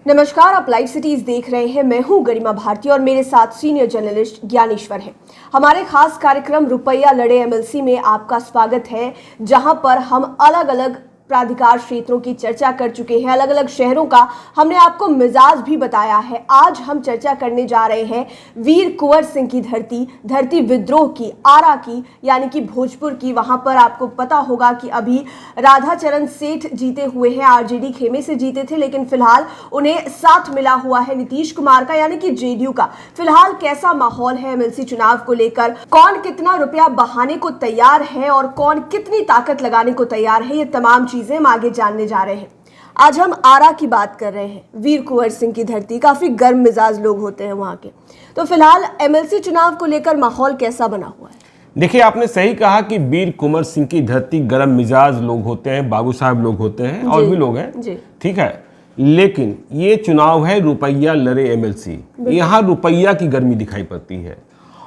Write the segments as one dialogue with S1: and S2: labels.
S1: नमस्कार, आप live cities देख रहे हैं। मैं हूं गरिमा भारती और मेरे साथ सीनियर जर्नलिस्ट ज्ञानेश्वर है। हमारे खास कार्यक्रम रुपया लड़े एमएलसी में आपका स्वागत है, जहां पर हम अलग अलग प्राधिकार क्षेत्रों की चर्चा कर चुके हैं। अलग अलग शहरों का हमने आपको मिजाज भी बताया है। आज हम चर्चा करने जा रहे हैं वीर कुंवर सिंह की धरती विद्रोह की, आरा की, यानी कि भोजपुर की। वहां पर आपको पता होगा कि अभी राधाचरण सेठ जीते हुए हैं, आरजेडी खेमे से जीते थे, लेकिन फिलहाल उन्हें साथ मिला हुआ है नीतीश कुमार का, यानी कि जेडीयू का। फिलहाल कैसा माहौल है एमएलसी चुनाव को लेकर, कौन कितना रुपया बहाने को तैयार है और कौन कितनी ताकत लगाने को तैयार है, ये तमाम चीजें हम आगे जानने जा रहे हैं। आज हम आरा की बात कर रहे हैं, वीर कुंवर सिंह की धरती। काफी गर्म मिजाज लोग होते हैं वहां के। तो फिलहाल एमएलसी चुनाव को लेकर माहौल कैसा बना हुआ है?
S2: देखिए, आपने सही कहा कि वीर कुंवर सिंह की धरती गर्म मिजाज लोग होते हैं, बाबू साहब लोग होते हैं और भी लोग हैं, ठीक है। लेकिन ये चुनाव है रुपया लड़े एमएलसी, यहाँ रुपया की गर्मी दिखाई पड़ती है।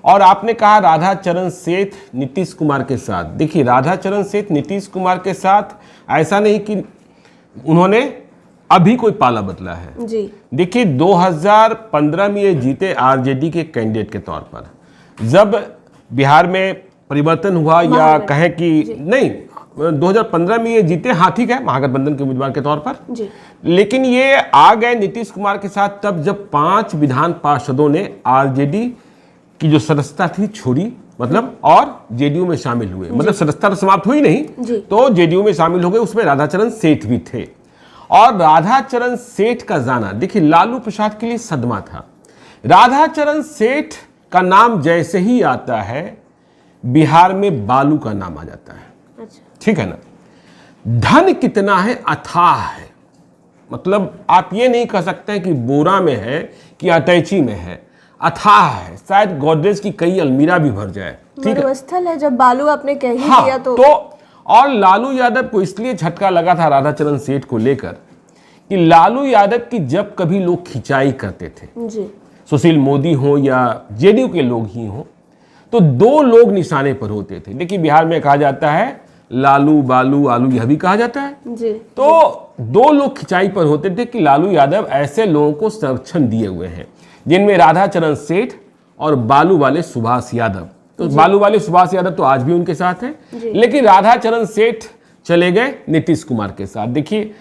S2: और आपने कहा राधाचरण सेठ नीतीश कुमार के साथ। देखिए, राधाचरण सेठ नीतीश कुमार के साथ ऐसा नहीं कि उन्होंने अभी कोई पाला बदला है जी। देखिए, 2015 में ये जीते आरजेडी के कैंडिडेट के तौर पर। जब बिहार में परिवर्तन हुआ, या कहें कि नहीं, 2015 में ये जीते, हाँ ठीक है, महागठबंधन के उम्मीदवार के तौर पर जी। लेकिन ये आ गए नीतीश कुमार के साथ तब जब 5 विधान पार्षदों ने आरजेडी की जो सदस्यता थी छोड़ी, मतलब, और जेडीयू में शामिल हुए। मतलब सदस्यता तो समाप्त हुई नहीं, तो जेडीयू में शामिल हो गए। उसमें राधाचरण सेठ भी थे। और राधाचरण सेठ का जाना, देखिए, लालू प्रसाद के लिए सदमा था। राधाचरण सेठ का नाम जैसे ही आता है, बिहार में बालू का नाम आ जाता है। ठीक है ना। धन कितना है, अथाह है। मतलब आप ये नहीं कह सकते कि बोरा में है कि अटैची में है, अथाह है। शायद गोदरेज की कई अलमीरा भी भर जाए। ठीक
S1: है, जब बालू आपने कह ही दिया तो
S2: और लालू यादव को इसलिए झटका लगा था राधाचरण सेठ को लेकर कि लालू यादव की जब कभी लोग खिंचाई करते थे जी। सुशील मोदी हो या जेडीयू के लोग ही हो, तो 2 लोग निशाने पर होते थे। देखिए, बिहार में कहा जाता है लालू बालू आलू, यह भी कहा जाता है जी। तो 2 लोग खिंचाई पर होते थे कि लालू यादव ऐसे लोगों को संरक्षण दिए हुए हैं, जिनमें राधाचरण सेठ और बालू वाले सुभाष यादव। तो बालू वाले सुभाष यादव तो आज भी उनके साथ हैं, लेकिन राधाचरण सेठ चले गए नीतीश कुमार के साथ। देखिए,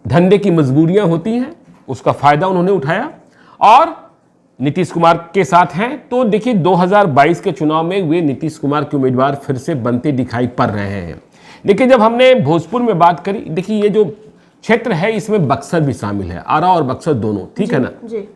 S2: धंधे की मजबूरियां होती हैं, उसका फायदा उन्होंने उठाया और नीतीश कुमार के साथ हैं। तो देखिए, 2022 के चुनाव में वे नीतीश कुमार के उम्मीदवार फिर से बनते दिखाई पड़ रहे हैं। देखिए, जब हमने भोजपुर में बात करी, देखिए ये जो क्षेत्र है इसमें बक्सर भी शामिल है, आरा और बक्सर दोनों, ठीक है ना जी।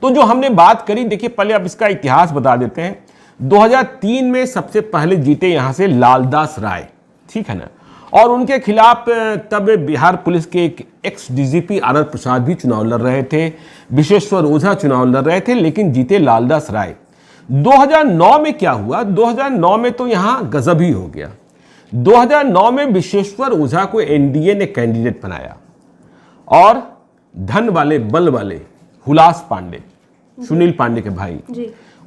S2: तो जो हमने बात करी, देखिए पहले अब इसका इतिहास बता देते हैं। 2003 में सबसे पहले जीते यहां से लालदास राय, ठीक है ना। और उनके खिलाफ तब बिहार पुलिस के एक एक्स डीजीपी आनंद प्रसाद भी चुनाव लड़ रहे थे, विश्वेश्वर ओझा चुनाव लड़ रहे थे, लेकिन जीते लालदास राय। 2009 में क्या हुआ? 2009 में तो यहां गजब ही हो गया। 2009 में विश्वेश्वर ओझा को एनडीए ने कैंडिडेट बनाया और धन वाले बल वाले हुलास पांडे, सुनील पांडे के भाई,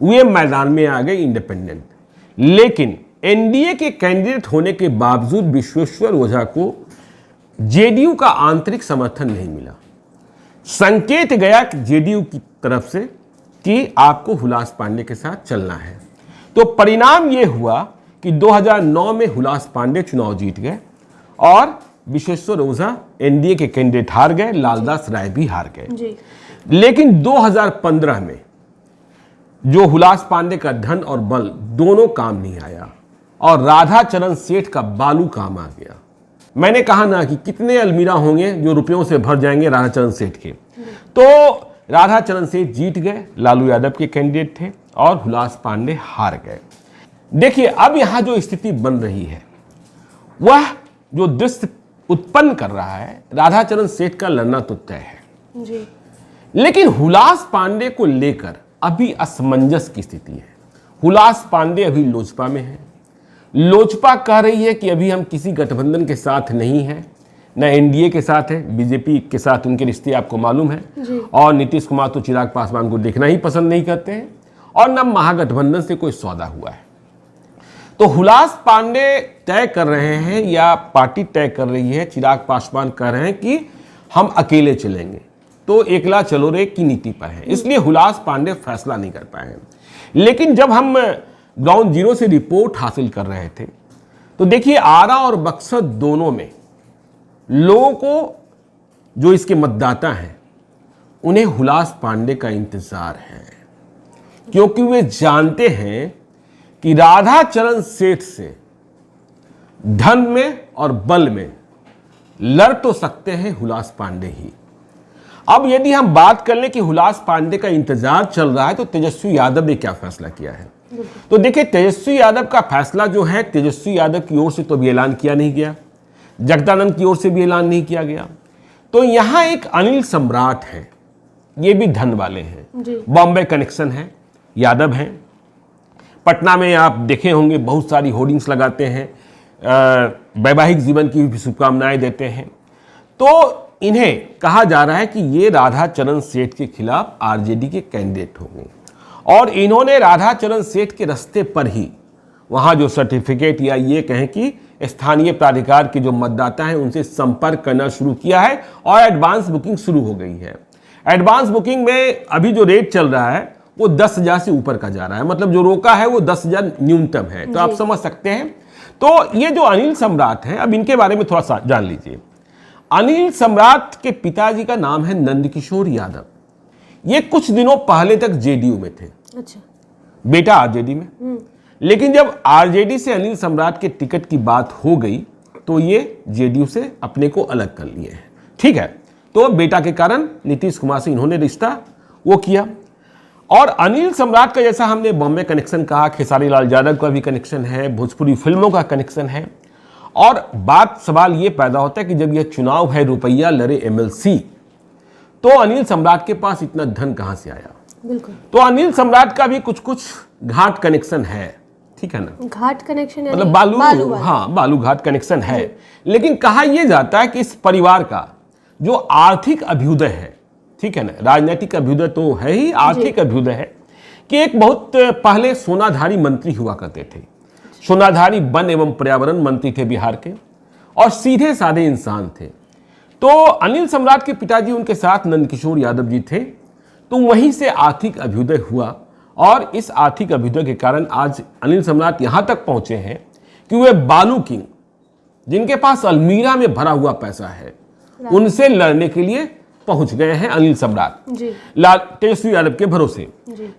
S2: वे मैदान में आ गए इंडिपेंडेंट। लेकिन एनडीए के कैंडिडेट होने के बावजूद विश्वेश्वर ओझा को जेडीयू का आंतरिक समर्थन नहीं मिला। संकेत गया जेडीयू की तरफ से कि आपको हुलास पांडे के साथ चलना है। तो परिणाम यह हुआ कि 2009 में हुलास पांडे चुनाव जीत गए और विश्वेश्वर ओझा एनडीए के कैंडिडेट हार गए, लालदास राय भी हार गए। लेकिन 2015 में जो हुलास पांडे का धन और बल दोनों काम नहीं आया और राधाचरण सेठ का बालू काम आ गया। मैंने कहा ना कि कितने अलमीरा होंगे जो रुपयों से भर जाएंगे राधाचरण सेठ के। तो राधाचरण सेठ जीत गए, लालू यादव के कैंडिडेट थे, और हुलास पांडे हार गए। देखिए, अब यहां जो स्थिति बन रही है, वह जो दृश्य उत्पन्न कर रहा है, राधाचरण सेठ का लड़ना तो तय है जी। लेकिन हुलास पांडे को लेकर अभी असमंजस की स्थिति है। हुलास पांडे अभी लोजपा में है। लोजपा कह रही है कि अभी हम किसी गठबंधन के साथ नहीं हैं, न एनडीए के साथ है, बीजेपी के साथ उनके रिश्ते आपको मालूम है, और नीतीश कुमार तो चिराग पासवान को देखना ही पसंद नहीं करते हैं, और न महागठबंधन से कोई सौदा हुआ है। तो हुलास पांडे तय कर रहे हैं या पार्टी तय कर रही है, चिराग पासवान कह रहे हैं कि हम अकेले चलेंगे। तो एकला चलो रे की नीति पर है, इसलिए हुलास पांडे फैसला नहीं कर पाए। लेकिन जब हम ग्राउंड जीरो से रिपोर्ट हासिल कर रहे थे तो देखिए आरा और बक्सर दोनों में लोगों को, जो इसके मतदाता हैं, उन्हें हुलास पांडे का इंतजार है, क्योंकि वे जानते हैं कि राधाचरण सेठ से धन में और बल में लड़ तो सकते हैं हुलास पांडे ही। अब यदि हम बात कर लें कि हुलास पांडे का इंतजार चल रहा है तो तेजस्वी यादव ने क्या फैसला किया है, तो देखिए तेजस्वी यादव का फैसला जो है, तेजस्वी यादव की ओर से तो अभी ऐलान किया नहीं गया, जगदानंद की ओर से भी ऐलान नहीं किया गया। तो यहां एक अनिल सम्राट है, ये भी धन वाले हैं, बॉम्बे कनेक्शन है, यादव हैं। पटना में आप देखे होंगे बहुत सारी होर्डिंग्स लगाते हैं, वैवाहिक जीवन की भी शुभकामनाएं देते हैं। तो इन्हें कहा जा रहा है कि ये राधाचरण सेठ के खिलाफ आरजेडी के कैंडिडेट होंगे और इन्होंने राधाचरण सेठ के रास्ते पर ही वहां जो सर्टिफिकेट या ये कहें कि स्थानीय प्राधिकार के जो मतदाता हैं उनसे संपर्क करना शुरू किया है और एडवांस बुकिंग शुरू हो गई है। एडवांस बुकिंग में अभी जो रेट चल रहा है वो 10,000 से ऊपर का जा रहा है, मतलब जो रोका है वो 10,000 न्यूनतम है। तो आप समझ सकते हैं। तो ये जो अनिल सम्राट हैं, अब इनके बारे में थोड़ा सा जान लीजिए। अनिल सम्राट के पिताजी का नाम है नंदकिशोर यादव। ये कुछ दिनों पहले तक जेडीयू में थे।
S1: अच्छा। बेटा
S2: आरजेडी में। लेकिन जब आरजेडी से अनिल सम्राट के टिकट की बात हो गई तो ये जेडीयू से अपने को अलग कर लिए हैं। ठीक है, तो बेटा के कारण नीतीश कुमार से इन्होंने रिश्ता वो किया। और अनिल सम्राट का, जैसा हमने बॉम्बे कनेक्शन कहा, खेसारी लाल यादव का भी कनेक्शन है, भोजपुरी फिल्मों का कनेक्शन है। और बात सवाल ये पैदा होता है कि जब यह चुनाव है, रुपया लड़े एमएलसी, तो अनिल सम्राट के पास इतना धन कहां से आया?
S1: बिल्कुल।
S2: तो अनिल सम्राट का भी कुछ कुछ घाट कनेक्शन है, ठीक है ना?
S1: घाट कनेक्शन
S2: मतलब बालू हाँ, बालू घाट कनेक्शन है। लेकिन कहा यह जाता है कि इस परिवार का जो आर्थिक अभ्युदय है, ठीक है ना, राजनीतिक अभ्युदय तो है ही, आर्थिक अभ्युदय है कि एक बहुत पहले सोनाधारी मंत्री हुआ करते थे। सोनाधारी वन एवं पर्यावरण मंत्री थे बिहार के और सीधे साधे इंसान थे। तो अनिल सम्राट के पिताजी उनके साथ नंदकिशोर यादव जी थे। तो वहीं से आर्थिक अभ्युदय हुआ और इस आर्थिक अभ्युदय के कारण आज अनिल सम्राट यहां तक पहुंचे हैं कि वे बालू किंग, जिनके पास अलमीरा में भरा हुआ पैसा है, उनसे लड़ने के लिए पहुंच गए हैं अनिल सम्राट तेजस्वी यादव के भरोसे।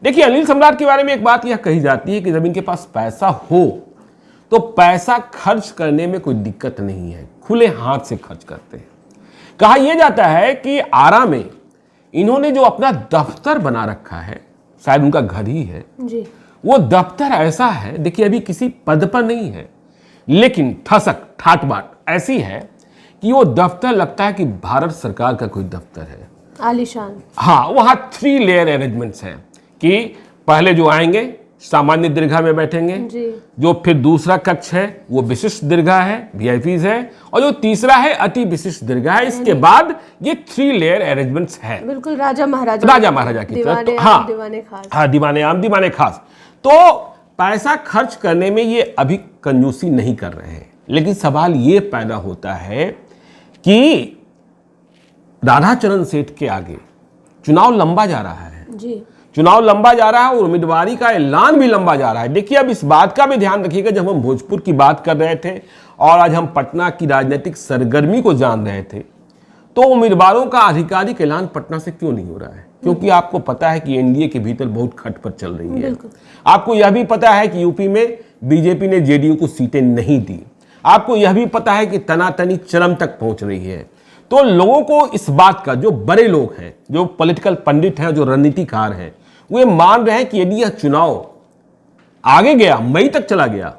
S2: देखिए अनिल सम्राट के बारे में एक बात यह कही जाती है कि जब इनके पास पैसा हो तो पैसा खर्च करने में कोई दिक्कत नहीं है, खुले हाथ से खर्च करते हैं। कहा यह जाता है कि आरा में इन्होंने जो अपना दफ्तर बना रखा है, शायद उनका घर ही है जी। वो दफ्तर ऐसा है, देखिए अभी किसी पद पर नहीं है, लेकिन ठसक ठाट-बाट ऐसी है कि वो दफ्तर लगता है कि भारत सरकार का कोई दफ्तर है, आलीशान। हाँ, वहां 3 लेयर अरेंजमेंट्स हैं कि पहले जो आएंगे सामान्य दीर्घा में बैठेंगे जी। जो फिर दूसरा कक्ष है वो विशिष्ट दीर्घा है, वीआईपीज है, और जो तीसरा है अति विशिष्ट दीर्घा है। इसके बाद ये 3 लेयर अरेंजमेंट्स है, बिल्कुल राजा महाराजा की तरह। तो हाँ, दीवाने आम दीवाने खास। तो पैसा खर्च करने में ये अभी कंजूसी नहीं कर रहे हैं। लेकिन सवाल ये पैदा होता है कि राधाचरण सेठ के आगे चुनाव लंबा जा रहा है जी। चुनाव लंबा जा रहा है और उम्मीदवारी का ऐलान भी लंबा जा रहा है। देखिए अब इस बात का भी ध्यान रखिएगा, जब हम भोजपुर की बात कर रहे थे और आज हम पटना की राजनीतिक सरगर्मी को जान रहे थे, तो उम्मीदवारों का आधिकारिक ऐलान पटना से क्यों नहीं हो रहा है? क्योंकि आपको पता है कि एनडीए के भीतर बहुत खटपट चल रही है। आपको यह भी पता है कि यूपी में बीजेपी ने जेडीयू को सीटें नहीं दी। आपको यह भी पता है कि तनातनी चरम तक पहुंच रही है। तो लोगों को इस बात का, जो बड़े लोग हैं, जो पॉलिटिकल पंडित हैं, जो रणनीतिकार हैं, वे मान रहे हैं कि यदि यह चुनाव आगे गया, मई तक चला गया,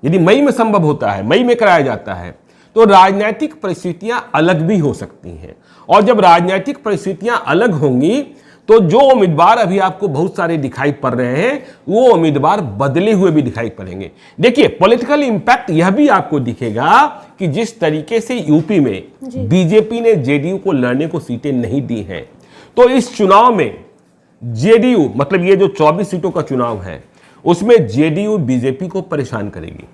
S2: यदि मई में संभव होता है, मई में कराया जाता है, तो राजनीतिक परिस्थितियां अलग भी हो सकती हैं। और जब राजनीतिक परिस्थितियां अलग होंगी तो जो उम्मीदवार अभी आपको बहुत सारे दिखाई पड़ रहे हैं, वो उम्मीदवार बदले हुए भी दिखाई पड़ेंगे। देखिए पॉलिटिकल इंपैक्ट यह भी आपको दिखेगा कि जिस तरीके से यूपी में बीजेपी ने जेडीयू को लड़ने को सीटें नहीं दी हैं, तो इस चुनाव में जेडीयू, मतलब ये जो 24 सीटों का चुनाव है, उसमें जेडीयू बीजेपी को परेशान करेगी।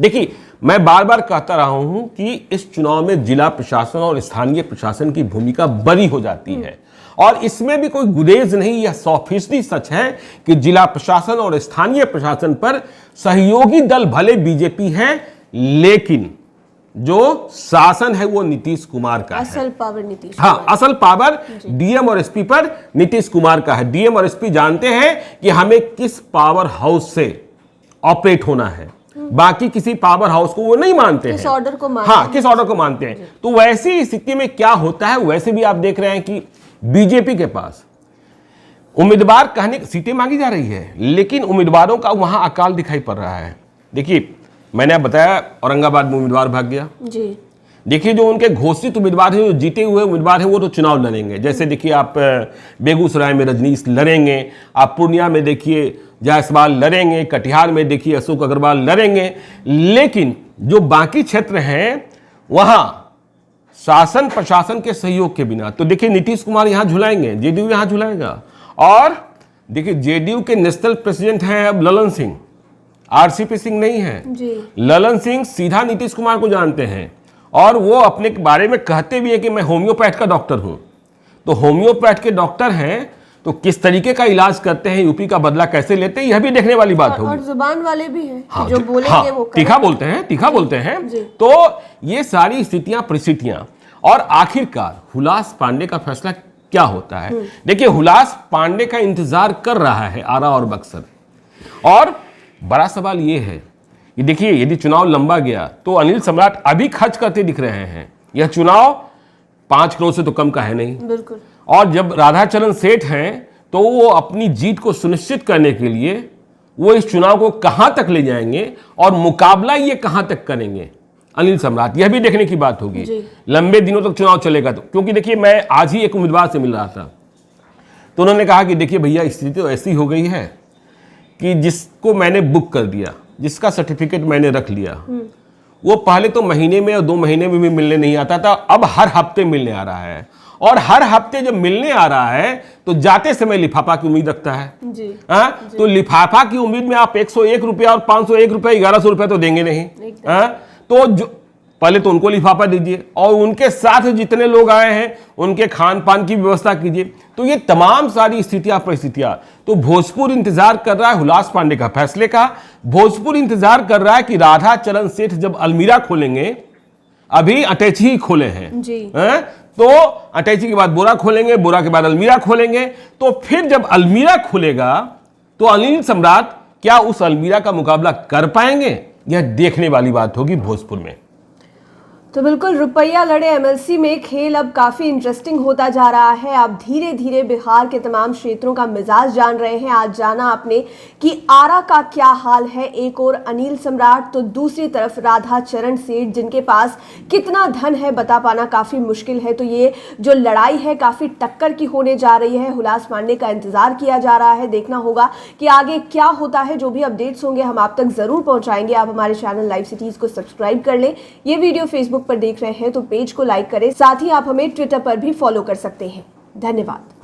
S2: देखिए, मैं बार बार कहता रहा हूं कि इस चुनाव में जिला प्रशासन और स्थानीय प्रशासन की भूमिका बड़ी हो जाती है, और इसमें भी कोई गुरेज नहीं, यह 100% सच है कि जिला प्रशासन और स्थानीय प्रशासन पर सहयोगी दल भले बीजेपी है, लेकिन जो शासन है वो नीतीश कुमार का
S1: असल
S2: है।
S1: पावर नीतीश
S2: हाँ,
S1: कुमार।
S2: असल पावर डीएम और एसपी पर नीतीश कुमार का है। डीएम और एसपी जानते हैं कि हमें किस पावर हाउस से ऑपरेट होना है, बाकी किसी पावर हाउस को वो नहीं मानते
S1: किस
S2: हैं।
S1: ऑर्डर को मानते
S2: हाँ,
S1: हैं।
S2: किस ऑर्डर को मानते हैं। तो वैसी स्थिति में क्या होता है, वैसे भी आप देख रहे हैं कि बीजेपी के पास उम्मीदवार कहने सीटें मांगी जा रही है, लेकिन उम्मीदवारों का वहां अकाल दिखाई पड़ रहा है। देखिए, मैंने आप बताया औरंगाबाद में उम्मीदवार भाग गया
S1: जी।
S2: देखिए, जो उनके घोषित उम्मीदवार हैं, जो जीते हुए उम्मीदवार हैं, वो तो चुनाव लड़ेंगे। जैसे देखिए, आप बेगूसराय में रजनीश लड़ेंगे, आप पूर्णिया में देखिए जायसवाल लड़ेंगे, कटिहार में देखिए अशोक अग्रवाल लड़ेंगे, लेकिन जो बाकी क्षेत्र हैं वहां शासन प्रशासन के सहयोग के बिना तो देखिए नीतीश कुमार यहां झुलाएंगे, जेडीयू यहां झुलाएगा। और देखिए, जेडीयू के नेशनल प्रेसिडेंट हैं अब ललन सिंह, आरसीपी सिंह नहीं है
S1: जी।
S2: ललन सिंह सीधा नीतीश कुमार को जानते हैं, और वो अपने बारे में कहते भी हैं कि मैं होम्योपैथ का डॉक्टर हूं। तो होम्योपैथ के डॉक्टर हैं तो किस तरीके का इलाज करते हैं, यूपी का बदला कैसे लेते हैं, यह भी देखने वाली बात होगी।
S1: और जुबान वाले भी हैं,
S2: हाँ,
S1: जो बोलेंगे
S2: हाँ,
S1: वो
S2: तीखा बोलते हैं, तीखा बोलते हैं।
S1: जी।
S2: तो ये सारी स्थितियां परिस्थितियां, और आखिरकार हुलास पांडे का फैसला क्या होता है। देखिए, हुलास पांडे का इंतजार कर रहा है आरा और बक्सर, और बड़ा सवाल ये है कि देखिए, यदि चुनाव लंबा गया तो अनिल सम्राट अभी खर्च करते दिख रहे हैं। यह चुनाव 5 करोड़ से तो कम का है नहीं,
S1: बिल्कुल।
S2: और जब राधाचरण सेठ हैं तो वो अपनी जीत को सुनिश्चित करने के लिए वो इस चुनाव को कहां तक ले जाएंगे और मुकाबला ये कहां तक करेंगे अनिल सम्राट, यह भी देखने की बात होगी। लंबे दिनों तक चुनाव चलेगा तो, क्योंकि देखिए, मैं आज ही एक उम्मीदवार से मिल रहा था, तो उन्होंने कहा कि देखिए भैया, स्थिति तो ऐसी हो गई है कि जिसको मैंने बुक कर दिया, जिसका सर्टिफिकेट मैंने रख लिया, वो पहले तो महीने में और 2 महीने में भी मिलने नहीं आता था, अब हर हफ्ते मिलने आ रहा है। और हर हफ्ते जब मिलने आ रहा है तो जाते समय लिफाफा की उम्मीद रखता है
S1: जी।
S2: तो लिफाफा की उम्मीद में आप 101 रुपया और 501 रुपया 1100 रुपया तो देंगे नहीं। तो जो पहले तो उनको लिफाफा दीजिए, और उनके साथ जितने लोग आए हैं उनके खान पान की व्यवस्था कीजिए। तो ये तमाम सारी स्थितियां परिस्थितियां, तो भोजपुर इंतजार कर रहा है हुलास पांडे का फैसले का। भोजपुर इंतजार कर रहा है कि राधाचरण सेठ जब अलमीरा खोलेंगे, अभी अटैची ही खोले हैं
S1: जी।
S2: तो अटैची के बाद बोरा खोलेंगे, बोरा के बाद अलमीरा खोलेंगे, तो फिर जब अलमीरा खुलेगा तो अनिल सम्राट क्या उस अलमीरा का मुकाबला कर पाएंगे, यह देखने वाली बात होगी भोजपुर में।
S1: तो बिल्कुल, रुपया लड़े एमएलसी में खेल अब काफ़ी इंटरेस्टिंग होता जा रहा है। आप धीरे धीरे बिहार के तमाम क्षेत्रों का मिजाज जान रहे हैं। आज जाना आपने कि आरा का क्या हाल है। एक और अनिल सम्राट तो दूसरी तरफ राधाचरण सेठ, जिनके पास कितना धन है बता पाना काफ़ी मुश्किल है। तो ये जो लड़ाई है काफ़ी टक्कर की होने जा रही है। हुलास पांडे का इंतजार किया जा रहा है, देखना होगा कि आगे क्या होता है। जो भी अपडेट्स होंगे हम आप तक ज़रूर पहुँचाएंगे। आप हमारे चैनल लाइव सिटीज़ को सब्सक्राइब कर लें। ये वीडियो फेसबुक पर देख रहे हैं तो पेज को लाइक करें, साथ ही आप हमें ट्विटर पर भी फॉलो कर सकते हैं। धन्यवाद।